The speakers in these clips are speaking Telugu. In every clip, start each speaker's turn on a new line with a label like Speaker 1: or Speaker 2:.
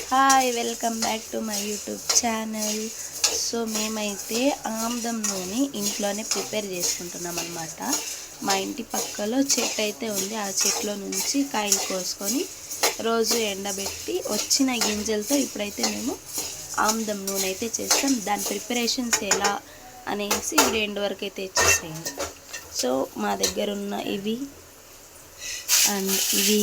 Speaker 1: Hi, welcome back to my YouTube channel. So మేమైతే ఆముదం నూనె ఇంట్లోనే ప్రిపేర్ చేసుకుంటున్నాం అన్నమాట. మా ఇంటి పక్కలో చెట్టు అయితే ఉంది. ఆ చెట్లో నుంచి కాయలు కోసుకొని రోజు ఎండబెట్టి వచ్చిన గింజలతో ఇప్పుడైతే మేము ఆముదం నూనె అయితే చేస్తాం. దాని ప్రిపరేషన్స్ ఎలా అనేసి వీడియో ఎండ్ వరకు అయితే ఇచ్చేసేయండి. సో మా దగ్గర ఉన్న ఇవి అండ్ ఇవి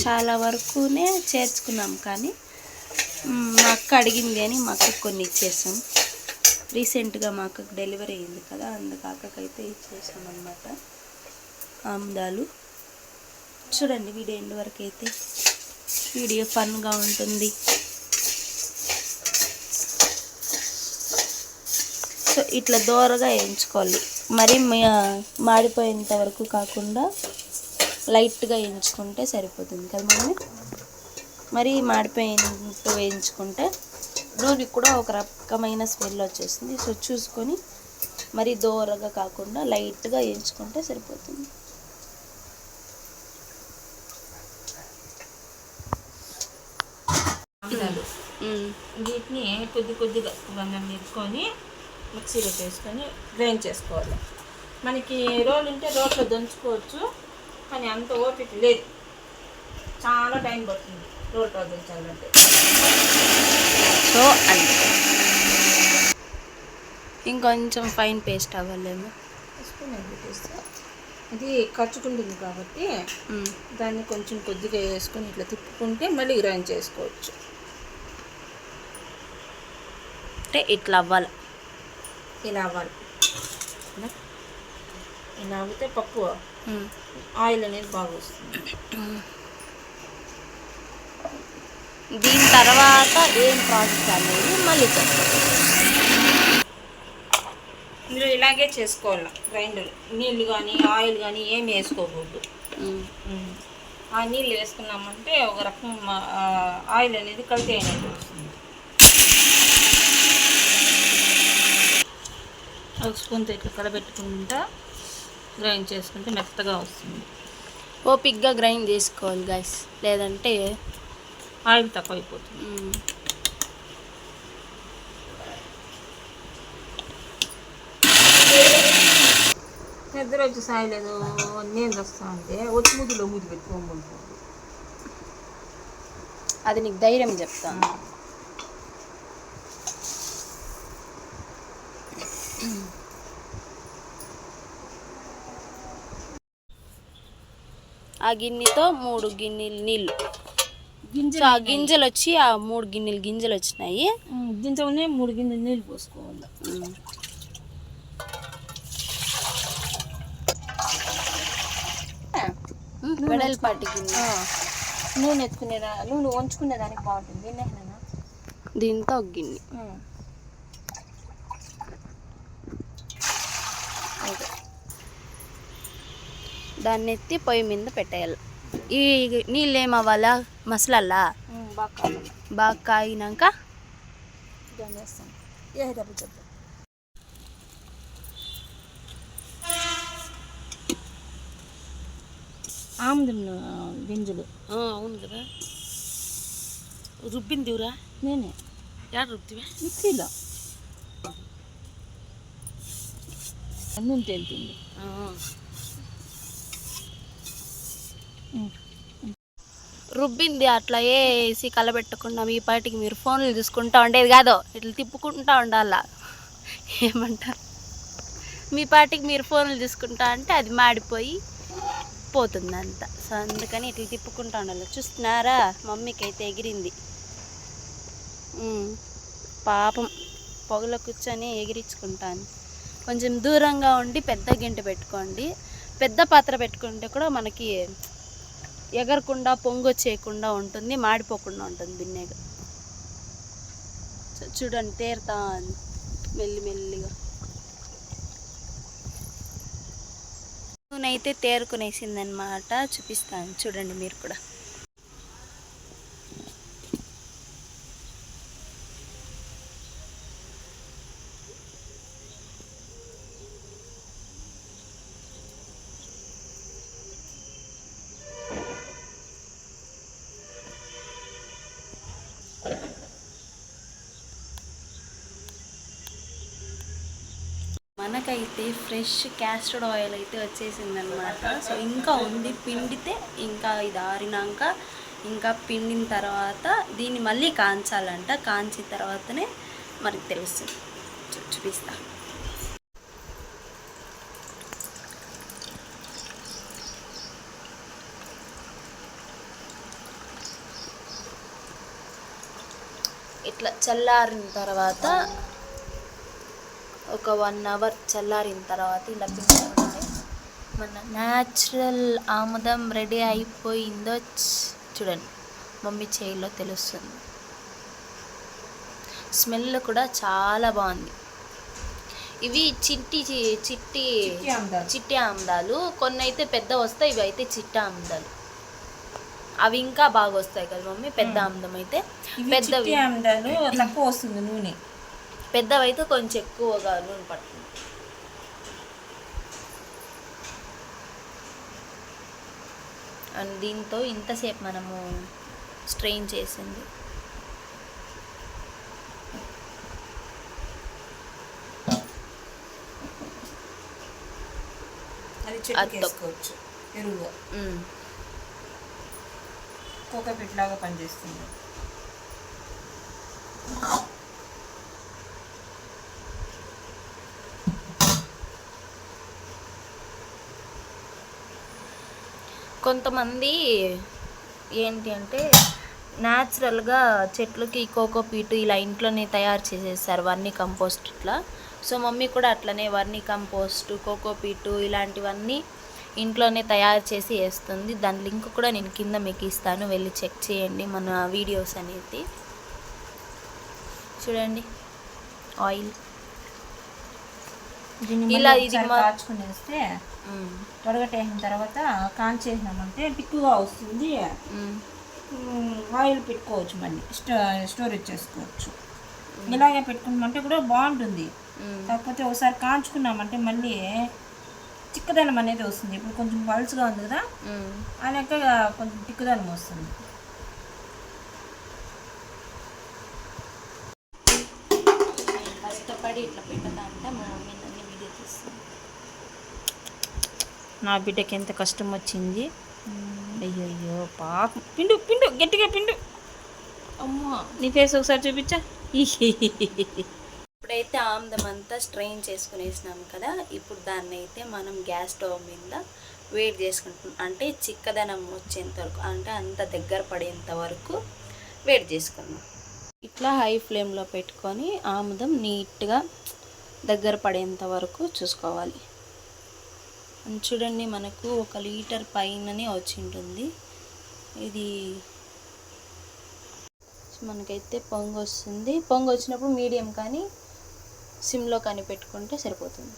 Speaker 1: చాలా వరకునే చేర్చుకున్నాం, కానీ మా అక్క అడిగింది అని మా అక్కకు కొన్ని ఇచ్చేసాం. రీసెంట్గా మా అక్కకు డెలివరీ అయింది కదా, అందుకు అక్కకైతే ఇచ్చేసాం అన్నమాట ఆముదాలు. చూడండి వీడియో ఎండ్ వరకు అయితే, వీడియో ఫన్గా ఉంటుంది. సో ఇట్లా దోరగా వేయించుకోవాలి, మరి మాడిపోయేంత వరకు కాకుండా లైట్గా వేయించుకుంటే సరిపోతుంది కదా మమ్మీ. మరి మాడిపోయినట్టు వేయించుకుంటే నూనె కూడా ఒక రకమైన స్మెల్ వచ్చేస్తుంది. సో చూసుకొని మరి దోరగా కాకుండా లైట్గా వేయించుకుంటే సరిపోతుంది.
Speaker 2: వీటిని కొద్దిగా మనం వేసుకొని మిక్సీలో వేసుకొని గ్రైండ్ చేసుకోవాలి. మనకి రోలు ఉంటే రోట్లో దంచుకోవచ్చు, కానీ అంత ఓపిక లేదు, చాలా టైం పడుతుంది రోట్లో దంచాలంటే.
Speaker 1: సో అంటే ఇంకొంచెం ఫైన్ పేస్ట్ అవ్వలేము.
Speaker 2: ఇది ఖర్చుకుంటుంది కాబట్టి దాన్ని కొంచెం కొద్దిగా వేసుకొని ఇట్లా తిప్పుకుంటే మళ్ళీ గ్రైండ్ చేసుకోవచ్చు.
Speaker 1: అంటే ఇట్లా అవ్వాలి,
Speaker 2: ఇలా అవ్వాలి. ఇలా అవ్వితే పప్పు ఆయిల్ అనేది బాగా వస్తుంది.
Speaker 1: దీని తర్వాత ఏం ప్రాసెస్ అనేది మళ్ళీ చెప్తాను.
Speaker 2: మీరు ఇలాగే చేసుకోవాలి. గ్రైండర్ నీళ్ళు కానీ ఆయిల్ కానీ ఏమి వేసుకోకూడదు. ఆ నీళ్ళు వేసుకున్నామంటే ఒక రకం ఆయిల్ అనేది కల్తీ అయినట్టు వస్తుంది. ఒక స్పూన్తో ఇట్లా కలబెట్టుకుంటా గ్రైండ్ చేసుకుంటే మెత్తగా వస్తుంది.
Speaker 1: ఓపిక్గా గ్రైండ్ చేసుకోవాలి గైస్, లేదంటే
Speaker 2: ఆయిల్ తక్కువ అయిపోతుంది. నిద్ర వచ్చి సాయలేదు, నేను వస్తా అంటే వచ్చి ముద్దులో ముద్దు పెట్టుకోమంటుంది.
Speaker 1: అది నీకు ధైర్యం చెప్తాను. ఆ గిన్నెతో 3 గిన్నెలు నీళ్ళు, ఆ గింజలు వచ్చి ఆ 3 గిన్నెలు గింజలు వచ్చినాయి.
Speaker 2: గింజలనే 3 గిన్నెలు నీళ్ళు పోసుకోవాలి.
Speaker 1: వెడల్పాటి గిన్నె
Speaker 2: నూనె నూనె వంచుకునేదానికి బాగుంటుంది.
Speaker 1: దీంతో ఒక గిన్నె దాన్ని ఎత్తి పొయ్యి మీద పెట్టేయాలి. ఈ నీళ్ళు ఏమవ్వాలా, మసలల్లా బాగా కాగినాక
Speaker 2: ఆముదం గింజలు.
Speaker 1: అవును కదా, రుబ్బిందిరా
Speaker 2: నేనే.
Speaker 1: యాడ రుబ్బివా?
Speaker 2: మిక్సీలో నూనె తేలుతుంది.
Speaker 1: రుబ్బింది అట్లా వేసి కలబెట్టకుండా మీ పాటికి మీరు ఫోన్లు చూసుకుంటా ఉండేది కాదు, ఇట్లా తిప్పుకుంటా ఉండాల. ఏమంటారు, మీ పాటికి మీరు ఫోన్లు చూసుకుంటా అంటే అది మాడిపోయి పోతుంది అంతా. సో అందుకని ఇట్లా తిప్పుకుంటా ఉండాలి. చూస్తున్నారా, మమ్మీకి అయితే ఎగిరింది పాపం. పొగలో కూర్చొని ఎగిరించుకుంటాను. కొంచెం దూరంగా ఉండి పెద్ద గింట పెట్టుకోండి. పెద్ద పాత్ర పెట్టుకుంటే కూడా మనకి ఎగరకుండా పొంగొచ్చేయకుండా ఉంటుంది, మాడిపోకుండా ఉంటుంది బిన్నెగా. చూడండి తేరుతా మెల్లిమెల్లిగా. నూనె అయితే తేరుకునేసిందనమాట, చూపిస్తాను చూడండి మీరు కూడా. మనకైతే ఫ్రెష్ క్యాస్టర్డ్ ఆయిల్ అయితే వచ్చేసిందనమాట. సో ఇంకా ఉంది, పిండితే ఇంకా ఇది ఆరినాక ఇంకా పిండిన తర్వాత దీన్ని మళ్ళీ కాంచాలంట. కాంచిన తర్వాతనే మనకి తెలుస్తుంది. చూపిస్తా. ఇట్లా చల్లారిన తర్వాత ఒక 1 అవర్ చల్లారిన తర్వాత ఇలా పిండుకుంటే మన న్యాచురల్ ఆముదం రెడీ అయిపోయిందో చూడండి, మమ్మీ చేయిలో తెలుస్తుంది. స్మెల్ కూడా చాలా బాగుంది. ఇవి చిట్టి ఆముదాలు. కొన్ని అయితే పెద్ద వస్తాయి, ఇవి అయితే చిట్టి ఆముదాలు. అవి ఇంకా బాగా వస్తాయి కదా మమ్మీ. పెద్ద ఆముదం అయితే
Speaker 2: పెద్దవి ఆముదాలు తక్కువ వస్తుంది నూనె,
Speaker 1: పెద్దవైతే కొంచెం ఎక్కువగా నూనె పడుతుంది. అండ్ దీంతో ఇంతసేపు మనము స్ట్రెయిన్ చేసింది.
Speaker 2: అది చెట్టుకేసుకోవచ్చు. ఎరువు కోకోపీట్ లాగా పనిచేస్తుంది.
Speaker 1: కొంతమంది ఏంటి అంటే న్యాచురల్గా చెట్లకి కోకోపీటు ఇలా ఇంట్లోనే తయారు చేసేస్తారు, వర్మీ కంపోస్ట్ ఇట్లా. సో మమ్మీ కూడా అట్లనే వర్మీ కంపోస్ట్, కోకోపీటు ఇలాంటివన్నీ ఇంట్లోనే తయారు చేసి వేస్తుంది. దాని లింక్ కూడా నేను కింద మీకు ఇస్తాను, వెళ్ళి చెక్ చేయండి మన వీడియోస్ అనేది. చూడండి ఆయిల్
Speaker 2: ఇలా ఇది కాచుకుని వేస్తే తొడగటేసిన తర్వాత కాంచేసినామంటే తిక్కుగా వస్తుంది. ఆయిల్ పెట్టుకోవచ్చు, మళ్ళీ స్టోరేజ్ చేసుకోవచ్చు. ఇలాగే పెట్టుకున్నామంటే కూడా బాగుంటుంది. కాకపోతే ఒకసారి కాంచుకున్నామంటే మళ్ళీ చిక్కదనం అనేది వస్తుంది. ఇప్పుడు కొంచెం పల్స్గా ఉంది కదా, ఆ లెక్క కొంచెం తిక్కుదనం వస్తుంది.
Speaker 1: కష్టపడి ఇట్లా పెట్టదంటే మా మమ్మీ నన్ను వీడియో తీస్తుంది.
Speaker 2: నా బిడ్డకి ఎంత కష్టం వచ్చింది. అయ్యో పాపం. పిండు పిండు గట్టిగా పిండు. అమ్మా నీ ఫేస్ ఒకసారి చూపించా.
Speaker 1: ఇప్పుడైతే ఆముదం అంతా స్ట్రెయిన్ చేసుకుని వేసినాం కదా, ఇప్పుడు దాన్ని అయితే మనం గ్యాస్ స్టవ్ మీద వేడి చేసుకుంటున్నాం. అంటే చిక్కదనం వచ్చేంత వరకు, అంటే అంత దగ్గర పడేంత వరకు వేడి చేసుకున్నాం. ఇట్లా హై ఫ్లేమ్లో పెట్టుకొని ఆముదం నీట్గా దగ్గర పడేంత వరకు చూసుకోవాలి. చూడండి మనకు 1 లీటర్ పైననే వచ్చి ఉంటుంది. ఇది మనకైతే పొంగు వస్తుంది. పొంగు వచ్చినప్పుడు మీడియం కానీ సిమ్లో కానీ పెట్టుకుంటే సరిపోతుంది.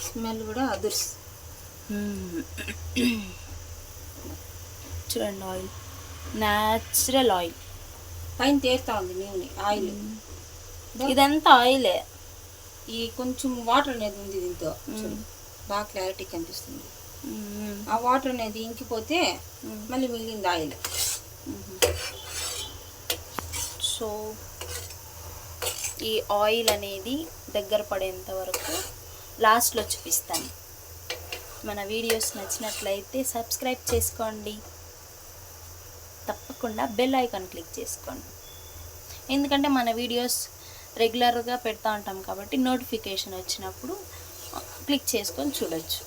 Speaker 1: స్మెల్ కూడా అదుర్స్. చూడండి ఆయిల్, న్యాచురల్ ఆయిల్
Speaker 2: పైన తేరుతా ఉంది నూనె ఆయిల్.
Speaker 1: ఇదంతా ఆయిలే.
Speaker 2: ఈ కొంచెం వాటర్ అనేది ఉంది దీంతో, బాగా క్లారిటీ కనిపిస్తుంది. ఆ వాటర్ అనేది ఇంకిపోతే మళ్ళీ మిగిలింది ఆయిల్.
Speaker 1: సో ఈ ఆయిల్ అనేది దగ్గర పడేంత వరకు లాస్ట్లో చూపిస్తాను. మన వీడియోస్ నచ్చినట్లయితే సబ్స్క్రైబ్ చేసుకోండి, తప్పకుండా బెల్ ఐకాన్ క్లిక్ చేసుకోండి. ఎందుకంటే మన వీడియోస్ రెగ్యులర్గా పెడతా ఉంటాం కాబట్టి నోటిఫికేషన్ వచ్చినప్పుడు క్లిక్ చేసుకొని చూడొచ్చు.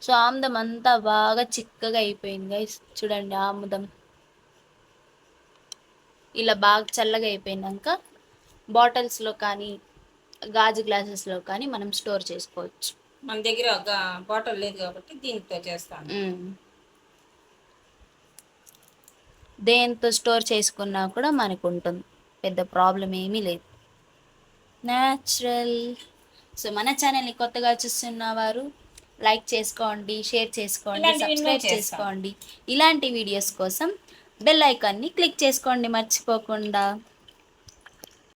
Speaker 1: సో ఆముదం అంతా బాగా చిక్కగా అయిపోయింది గైస్. చూడండి ఆముదం ఇలా బాగా చల్లగా అయిపోయినాక బాటిల్స్లో కానీ గాజు గ్లాసెస్లో కానీ మనం స్టోర్ చేసుకోవచ్చు.
Speaker 2: మన దగ్గర బాటిల్ లేదు కాబట్టి దీంతో చేస్తాను.
Speaker 1: దేంతో స్టోర్ చేసుకున్నా కూడా మనకు ఉంటుంది, పెద్ద ప్రాబ్లం ఏమీ లేదు. న్యాచురల్. సో మన ఛానల్ని కొత్తగా చూస్తున్న వారు లైక్ చేసుకోండి, షేర్ చేసుకోండి, సబ్స్క్రైబ్ చేసుకోండి. ఇలాంటి వీడియోస్ కోసం బెల్ ఐకాన్ని క్లిక్ చేసుకోండి మర్చిపోకుండా.